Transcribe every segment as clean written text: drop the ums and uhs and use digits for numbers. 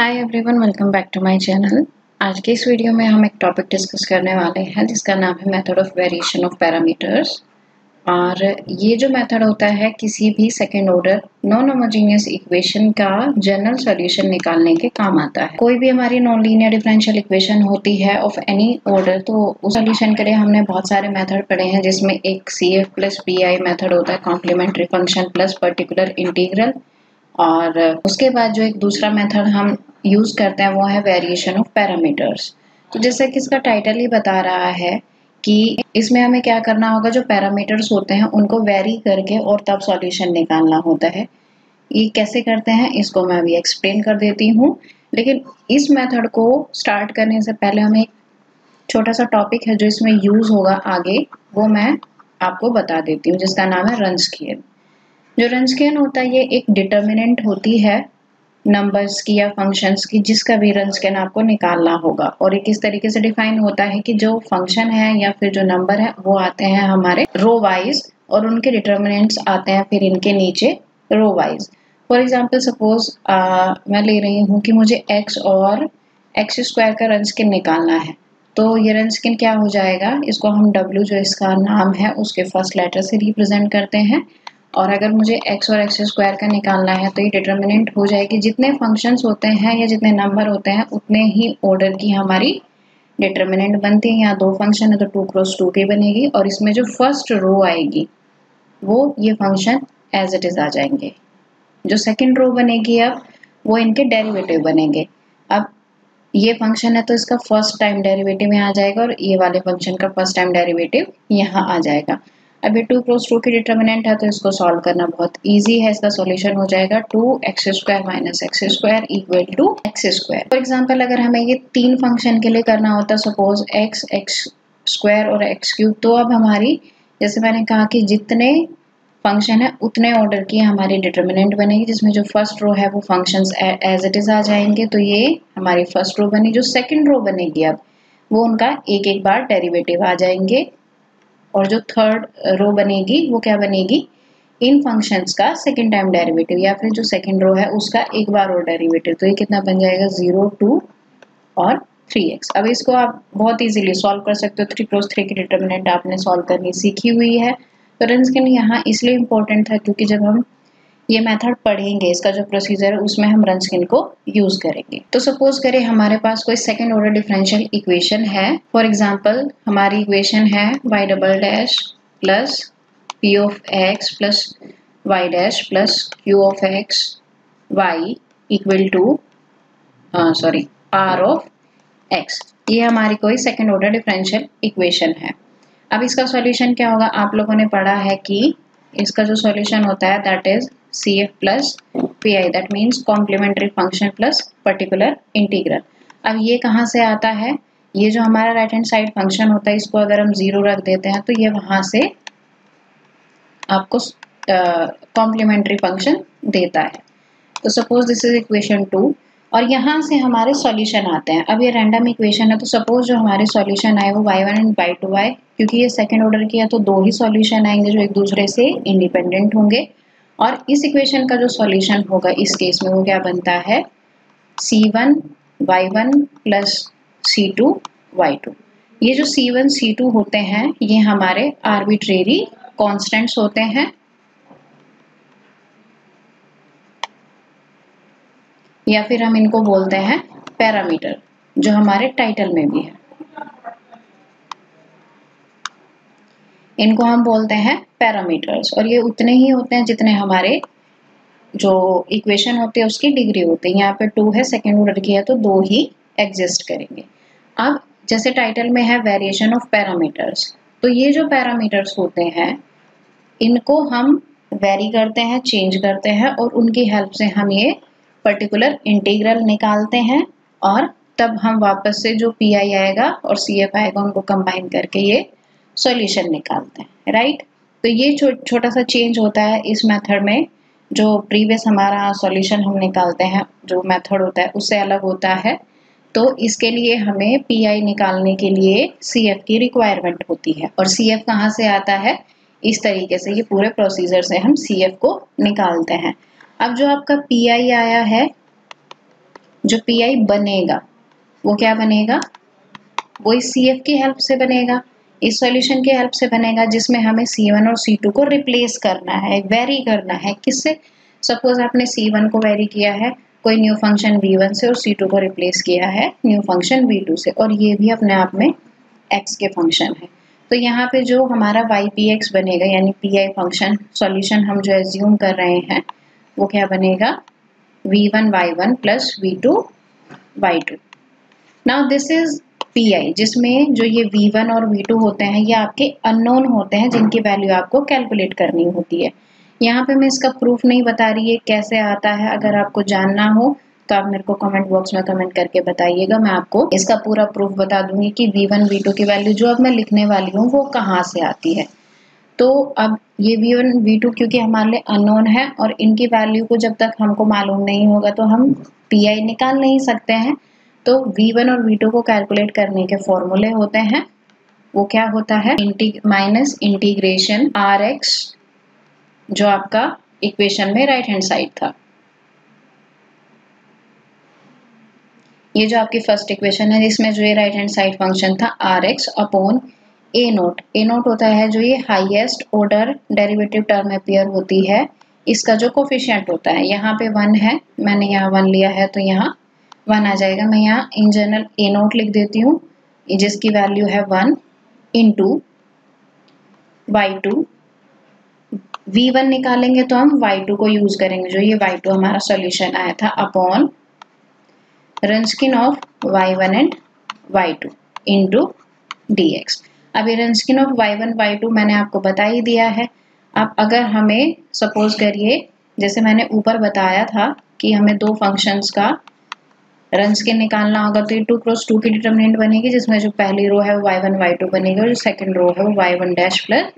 Hi everyone, welcome back to my channel. आज के इस वीडियो में हम एक टॉपिक डिस्कस करने वाले हैं जिसका नाम है method of variation of parameters. और ये जो मेथड होता है किसी भी second order non homogeneous equation का जनरल सॉल्यूशन निकालने के काम आता है। कोई भी हमारी नॉन लीनियर डिफरेंशियल इक्वेशन होती है ऑफ एनी ऑर्डर, तो उस सॉल्यूशन के लिए हमने बहुत सारे मेथड पढ़े हैं, जिसमें एक CF प्लस PI मेथड होता है, complementary function plus particular integral. और उसके बाद जो एक दूसरा मेथड हम यूज करते हैं वो है वेरिएशन ऑफ पैरामीटर्स। तो जैसे कि इसका टाइटल ही बता रहा है कि इसमें हमें क्या करना होगा, जो पैरामीटर्स होते हैं उनको वेरी करके और तब सॉल्यूशन निकालना होता है। ये कैसे करते हैं इसको मैं अभी एक्सप्लेन कर देती हूँ, लेकिन इस मेथड को स्टार्ट करने से पहले हमें एक छोटा सा टॉपिक है जो इसमें यूज होगा आगे, वो मैं आपको बता देती हूँ, जिसका नाम है रंस्कियन। जो रंस्कियन होता है ये एक डिटर्मिनेंट होती है नंबर्स की या फंक्शंस की, जिसका भी रंस्कियन आपको निकालना होगा। और ये किस तरीके से डिफाइन होता है कि जो फंक्शन है या फिर जो नंबर है वो आते हैं हमारे रो वाइज और उनके डिटर्मिनेंट्स आते हैं फिर इनके नीचे row wise. For example suppose मैं ले रही हूँ कि मुझे x और x स्क्वायर का रंस्कियन निकालना है। तो ये रंस्कियन क्या हो जाएगा, इसको हम w जो इसका नाम है उसके फर्स्ट लेटर से रिप्रेजेंट करते हैं। और अगर मुझे x और x स्क्वायर का निकालना है तो ये डिटर्मिनेंट हो जाएगी, जितने फंक्शंस होते हैं या जितने नंबर होते हैं उतने ही ऑर्डर की हमारी डिटर्मिनेंट बनती है। यहाँ दो फंक्शन है तो 2 क्रॉस 2 की बनेगी, और इसमें जो फर्स्ट रो आएगी वो ये फंक्शन एज इट इज आ जाएंगे। जो सेकेंड रो बनेगी अब वो इनके डेरिवेटिव बनेंगे। अब ये फंक्शन है तो इसका फर्स्ट टाइम डेरिवेटिव यहाँ आ जाएगा और ये वाले फंक्शन का फर्स्ट टाइम डेरिवेटिव यहाँ आ जाएगा। अब ये 2 क्रॉस 2 की डिटर्मिनेंट है तो इसको सॉल्व करना बहुत इजी है। इसका सॉल्यूशन हो जाएगा 2x square minus x square equal to x square. For example अगर हमें ये तीन फंक्शन के लिए करना होता सपोज x स्क्वायर और x क्यूब, तो अब हमारी जैसे मैंने कहा कि जितने फंक्शन है उतने ऑर्डर की हमारी डिटर्मिनेंट बनेगी, जिसमें जो फर्स्ट रो है वो फंक्शंस एज इट इज आ जाएंगे। तो ये हमारी फर्स्ट रो बनी। जो सेकंड रो बनेगी अब वो उनका एक एक बार डेरिवेटिव आ जाएंगे, और जो थर्ड रो बनेगी वो क्या बनेगी, इन फंक्शंस का सेकंड टाइम डेरिवेटिव, या फिर जो सेकंड रो है उसका एक बार और डेरिवेटिव। तो ये कितना बन जाएगा 0, 2 और 3x। अब इसको आप बहुत इजीली सॉल्व कर सकते हो। 3 क्रॉस 3 की डिटर्मिनेंट आपने सॉल्व करनी सीखी हुई है। तो रंस्कियन यहाँ इसलिए इम्पोर्टेंट था क्योंकि जब हम ये मेथड पढ़ेंगे, इसका जो प्रोसीजर है उसमें हम रंस्कियन को यूज करेंगे। तो सपोज करें हमारे पास कोई सेकंड ऑर्डर डिफरेंशियल इक्वेशन है। फॉर एग्जांपल हमारी इक्वेशन है y double dash plus p of x plus y dash plus q of x y equal to r of x। ये हमारी कोई सेकंड ऑर्डर डिफरेंशियल इक्वेशन है। अब इसका solution क्या होगा, आप लोगों ने पढ़ा है कि इसका जो सॉल्यूशन होता है that is CF plus PI, that means complementary function plus particular integral. अब ये कहाँ से आता है, ये जो हमारा राइट हैंड साइड फंक्शन होता है इसको अगर हम 0 रख देते हैं तो ये वहां से आपको कॉम्प्लीमेंट्री फंक्शन देता है। तो सपोज दिस इज इक्वेशन 2 और यहाँ से हमारे सॉल्यूशन आते हैं। अब ये रैंडम इक्वेशन है तो सपोज जो हमारे सॉल्यूशन आए वो y1 एंड y2 क्योंकि ये सेकंड ऑर्डर की है तो दो ही सॉल्यूशन आएंगे जो एक दूसरे से इंडिपेंडेंट होंगे। और इस इक्वेशन का जो सॉल्यूशन होगा इस केस में वो क्या बनता है, C1 y1 plus C2 y2। ये जो C1 C2 होते हैं ये हमारे आर्बिट्रेरी कॉन्स्टेंट्स होते हैं, या फिर हम इनको बोलते हैं पैरामीटर, जो हमारे टाइटल में भी है। इनको हम बोलते हैं पैरामीटर्स, और ये उतने ही होते हैं जितने हमारे जो इक्वेशन होते हैं उसकी डिग्री होती है। यहाँ पे 2 है, सेकेंड ऑर्डर की है तो 2 ही एग्जिस्ट करेंगे। अब जैसे टाइटल में है वेरिएशन ऑफ पैरामीटर्स, तो ये जो पैरामीटर्स होते हैं इनको हम वेरी करते हैं, चेंज करते हैं, और उनकी हेल्प से हम ये पर्टिकुलर इंटीग्रल निकालते हैं, और तब हम वापस से जो PI आएगा और CF आएगा उनको कंबाइन करके ये सॉल्यूशन निकालते हैं, राइट। तो ये छोटा सा चेंज होता है इस मेथड में। जो प्रीवियस हमारा सॉल्यूशन हम निकालते हैं जो मेथड होता है उससे अलग होता है। तो इसके लिए हमें PI निकालने के लिए CF की रिक्वायरमेंट होती है। और CF कहाँ से आता है, इस तरीके से ये पूरे प्रोसीजर से हम CF को निकालते हैं। अब जो आपका PI आया है, जो पी आई बनेगा वो क्या बनेगा, वो इस सी एफ की हेल्प से बनेगा, इस सॉल्यूशन की हेल्प से बनेगा, जिसमें हमें C1 और C2 को रिप्लेस करना है, वेरी करना है। किससे? सपोज आपने C1 को वेरी किया है कोई न्यू फंक्शन V1 से और C2 को रिप्लेस किया है न्यू फंक्शन V2 से, और ये भी अपने आप में x के फंक्शन है। तो यहाँ पे जो हमारा ypx बनेगा यानी pi फंक्शन सॉल्यूशन हम जो एज्यूम कर रहे हैं वो क्या बनेगा, v1 y1 plus v2 y2। Now this is P जिसमें जो ये v1 और v2 होते हैं ये आपके अननोन होते हैं जिनकी वैल्यू आपको कैलकुलेट करनी होती है। यहाँ पे मैं इसका प्रूफ नहीं बता रही है कैसे आता है, अगर आपको जानना हो तो आप मेरे को कमेंट बॉक्स में कमेंट करके बताइएगा, मैं आपको इसका पूरा प्रूफ बता दूंगी कि v1 v2 की वैल्यू जो अब मैं लिखने वाली हूँ वो कहाँ से आती है। तो अब ये v1 v2 क्योंकि हमारे लिए अननोन है और इनकी वैल्यू को जब तक हमको मालूम नहीं होगा तो हम पी निकाल नहीं सकते हैं। तो v1 और v2 को कैलकुलेट करने के फॉर्मूले होते हैं, वो क्या होता है, माइनस इंटीग्रेशन rx जो आपका इक्वेशन में राइट हैंड साइड था। ये जो आपकी फर्स्ट इक्वेशन है जिसमें जो ये राइट हैंड साइड फंक्शन था rx अपॉन ए नोट होता है जो ये highest order derivative term appear होती है, इसका जो कोफिशिएंट होता है। यहाँ पे 1 है, मैंने यहाँ 1 लिया है तो यहाँ 1 आ जाएगा। मैं यहाँ इन जनरल ए नोट लिख देती हूँ जिसकी वैल्यू है 1 इंटू y2। v1 निकालेंगे तो हम y2 को यूज करेंगे, जो ये y2 हमारा सॉल्यूशन आया था, upon Wronskian of y1 and y2 into dx। अब ये रनस्किन ऑफ y1 y2 मैंने आपको बता ही दिया है। अब अगर हमें सपोज करिए जैसे मैंने ऊपर बताया था कि हमें दो फंक्शंस का रनस्किन निकालना होगा तो ये 2 क्रॉस 2 की डिटरमिनेंट बनेगी जिसमें जो पहली रो है वो y1 y2 बनेगी और जो सेकंड रो है वो y1 dash plus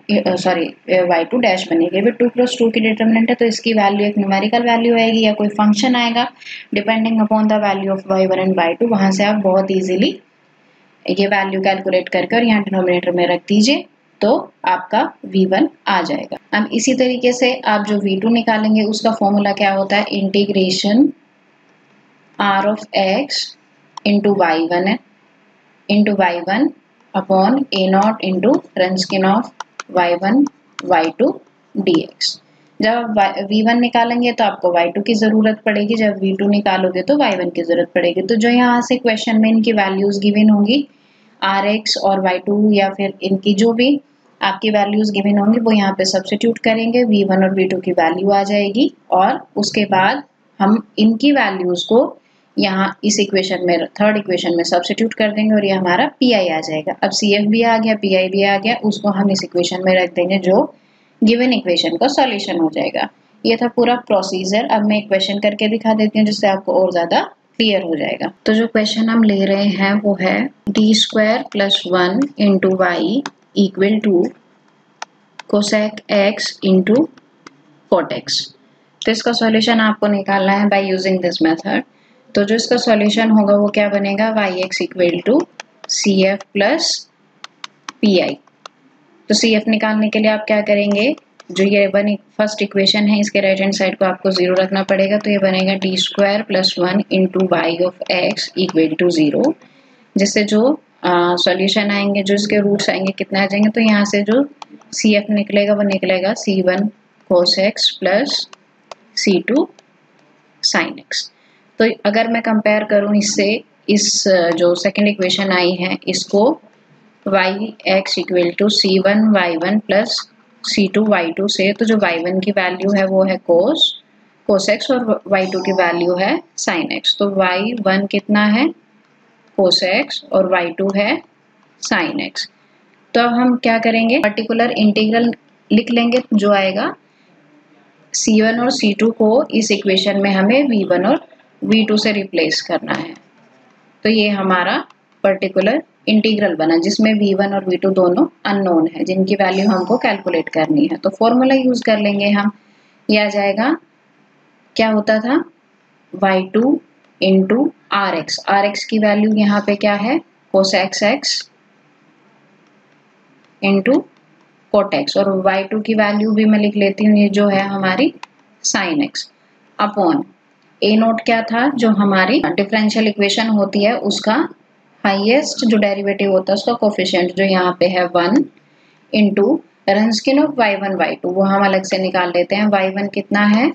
y2 dash बनेगी। अभी 2 क्रॉस 2 की डिटरमिनेंट है तो इसकी वैल्यू एक न्यूमेरिकल वैल्यू आएगी या कोई फंक्शन आएगा depending upon the value of y1 and y2। वहां से आप बहुत इजीली ये वैल्यू कैलकुलेट करके और यहाँ डिनोमिनेटर में रख दीजिए तो आपका v1 आ जाएगा। अब इसी तरीके से आप जो v2 निकालेंगे उसका फॉर्मूला क्या होता है, integration r of x into y1 upon a nought into Wronskian of y1 y2 dx। जब v1 निकालेंगे तो आपको y2 की जरूरत पड़ेगी, जब v2 निकालोगे तो y1 की जरूरत पड़ेगी। तो जो यहाँ से क्वेश्चन में इनकी वैल्यूज गिवन होंगी rx और y2 या फिर इनकी जो भी आपकी वैल्यूज गिवन होंगी वो यहाँ पे सब्स्टिट्यूट करेंगे, v1 और v2 की वैल्यू आ जाएगी और उसके बाद हम इनकी वैल्यूज को यहाँ इस इक्वेशन में थर्ड इक्वेशन में सब्स्टिट्यूट कर देंगे और ये हमारा पी आई आ जाएगा। अब सी एफ भी आ गया, पी आई भी आ गया, उसको हम इस इक्वेशन में रख देंगे जो गिवन इक्वेशन का सॉल्यूशन हो जाएगा। ये था पूरा प्रोसीजर। अब मैं एक क्वेश्चन करके दिखा देती हूँ जिससे आपको और ज्यादा क्लियर हो जाएगा। तो जो क्वेश्चन हम ले रहे हैं वो है d² + 1 into y equal to cosec x into cot x। तो इसका सॉल्यूशन आपको निकालना है बाय यूजिंग दिस मेथड। तो जो इसका सॉल्यूशन होगा वो क्या बनेगा, yx equal to C F plus P I. तो सी एफ निकालने के लिए आप क्या करेंगे, जो ये फर्स्ट इक्वेशन है इसके राइट हैंड साइड को आपको 0 रखना पड़ेगा। तो ये बनेगा d² + 1 into y of x equal to 0, जिससे जो सॉल्यूशन आएंगे जो इसके रूट्स आएंगे कितने आ जाएंगे, तो यहाँ से जो सी एफ निकलेगा वो निकलेगा c1 cos x plus c2 sin x। तो अगर मैं कंपेयर करूं इससे, इस जो सेकंड इक्वेशन आई है इसको yx equal to c1 y1 plus c2 y2 से, तो जो y1 की वैल्यू है वो है cos x और y2 की वैल्यू है sin x। तो y1 कितना है cos x और y2 है sin x। तो अब हम क्या करेंगे, पर्टिकुलर इंटीग्रल लिख लेंगे जो आएगा c1 और c2 को इस इक्वेशन में हमें v1 और v2 से रिप्लेस करना है। तो ये हमारा पर्टिकुलर इंटीग्रल बना जिसमें v1 और v2 दोनों अननोन है जिनकी वैल्यू हमको कैलकुलेट करनी है। तो फॉर्मूला यूज कर लेंगे हम, ये आ जाएगा, क्या होता था, y2 इंटू rx की वैल्यू यहाँ पे क्या है cos x into cot x, और y2 की वैल्यू भी मैं लिख लेती हूँ, ये जो है हमारी sin x अपॉन ए नोट क्या था, जो हमारी डिफरेंशियल इक्वेशन होती है उसका हाईएस्ट जो डेरिवेटिव होता है उसका कोफिशिएंट, जो यहाँ पे है 1 into Wronskian of y1 y2, वो हम अलग से निकाल लेते हैं। y1 कितना है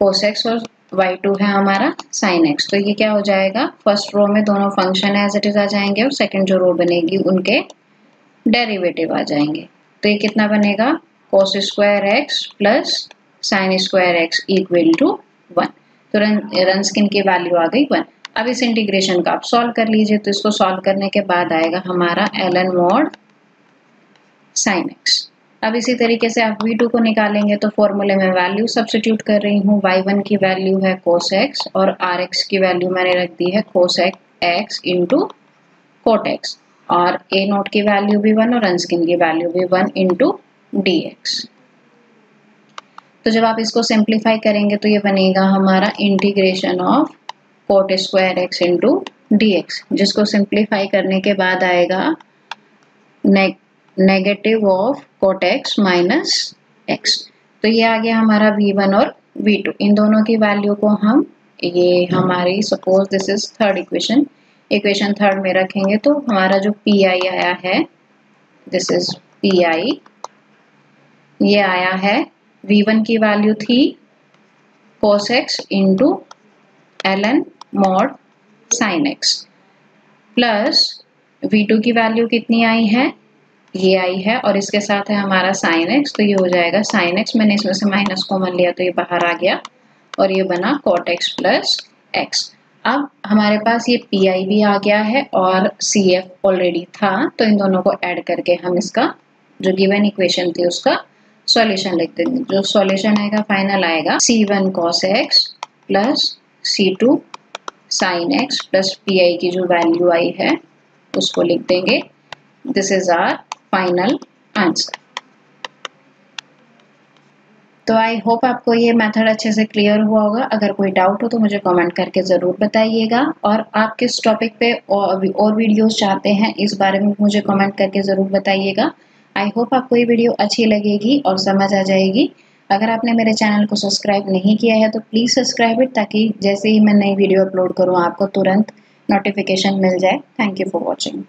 cos x और y2 है हमारा sin x। तो ये क्या हो जाएगा, फर्स्ट रो में दोनों फंक्शन एज इट इज आ जाएंगे और सेकंड जो रो बनेगी उनके डेरिवेटिव आ जाएंगे। तो ये कितना बनेगा, cos square x plus sin square x equal to 1। तो रनस्किन की वैल्यू आ गई 1। अब इस इंटीग्रेशन का आप सॉल्व कर लीजिए। तो इसको सॉल्व करने के बाद आएगा हमारा ln mod sin x। अब इसी तरीके से आप v2 को निकालेंगे तो फॉर्मूले में वैल्यू सब्स्टिट्यूट कर रही हूँ। y1 की वैल्यू है cos x और rx की वैल्यू मैंने रख दी है cos x into cot x, और a नोट की वैल्यू भी 1 और रनस्किन की वैल्यू भी 1 इंटू dx। तो जब आप इसको सिंप्लीफाई करेंगे तो ये बनेगा हमारा integration of cot square x into dx, जिसको सिंप्लीफाई करने के बाद आएगा negative of cot x minus x। तो ये आ गया हमारा v1 और v2। इन दोनों की वैल्यू को हम, ये हमारी suppose this is third equation, equation third में रखेंगे तो हमारा जो pi आया है, दिस इज pi, ये आया है v1 की वैल्यू थी cos x into ln mod sin x, plus v2 की वैल्यू कितनी आई है, ये आई है, और इसके साथ है हमारा sin x। तो ये हो जाएगा sin x, मैंने इसमें से माइनस कॉमन लिया तो ये बाहर आ गया और ये बना cot x प्लस x। अब हमारे पास ये pi भी आ गया है और cf ऑलरेडी था, तो इन दोनों को ऐड करके हम इसका जो गिवन इक्वेशन थी उसका सॉल्यूशन लिख देंगे। जो सॉल्यूशन आएगा फाइनल आएगा c1 cos x plus c2 sin x plus pi की जो वैल्यू आई है उसको लिख देंगे। This is our final answer. तो आई होप आपको ये मेथड अच्छे से क्लियर हुआ होगा। अगर कोई डाउट हो तो मुझे कमेंट करके ज़रूर बताइएगा, और आप किस टॉपिक पे और वीडियोस चाहते हैं इस बारे में मुझे कमेंट करके ज़रूर बताइएगा। आई होप आपको ये वीडियो अच्छी लगेगी और समझ आ जाएगी। अगर आपने मेरे चैनल को सब्सक्राइब नहीं किया है तो प्लीज़ सब्सक्राइब इट, ताकि जैसे ही मैं नई वीडियो अपलोड करूँ आपको तुरंत नोटिफिकेशन मिल जाए। Thank you for watching.